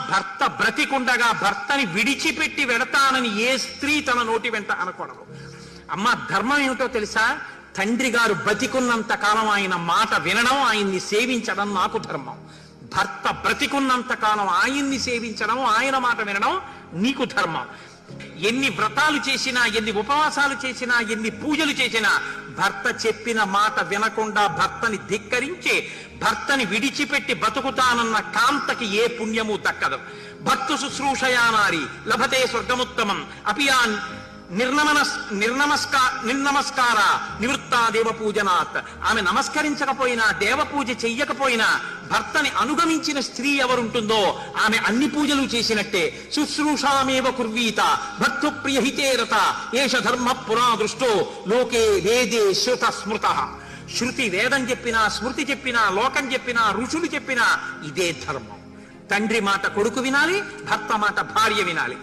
భర్త బ్రతికుండగా భర్తని విడిచిపెట్టి వెడతానని ఏ స్త్రీ తన నోటి వెంట అనకూడదు. అమ్మ, ధర్మం ఏమిటో తెలుసా? తండ్రి గారు బతికున్నంత కాలం ఆయన మాట వినడం, ఆయన్ని సేవించడం నాకు ధర్మం. భర్త బ్రతికున్నంత కాలం ఆయన్ని సేవించడం, ఆయన మాట వినడం నీకు ధర్మం. ఎన్ని వ్రతాలు చేసినా, ఎన్ని ఉపవాసాలు చేసినా, ఎన్ని పూజలు చేసినా భర్త చెప్పిన మాట వినకుండా భర్తని ధిక్కరించే, భర్తని విడిచిపెట్టి బతుకుతానన్న కాంతకి ఏ పుణ్యము దక్కదు. భర్త శుశ్రూషయానారి లభతే స్వర్గముత్తమం అపియాన్ నిర్నమస్కార నివృత్తా దేవ పూజనాత్. ఆమె నమస్కరించకపోయినా, దేవపూజ చెయ్యకపోయినా భర్తని అనుగమించిన స్త్రీ ఎవరుంటుందో ఆమె అన్ని పూజలు చేసినట్టే. శుశ్రూషామేవ కుర్వీత భర్తృప్రియహితే రత ఏష ధర్మ పురా దృష్టో లోకే వేదే శ్రుత స్మృత. శృతి వేదం చెప్పినా, స్మృతి చెప్పినా, లోకం చెప్పినా, ఋషులు చెప్పినా ఇదే ధర్మం. తండ్రి మాట కొడుకు వినాలి, భర్త మాట భార్య వినాలి.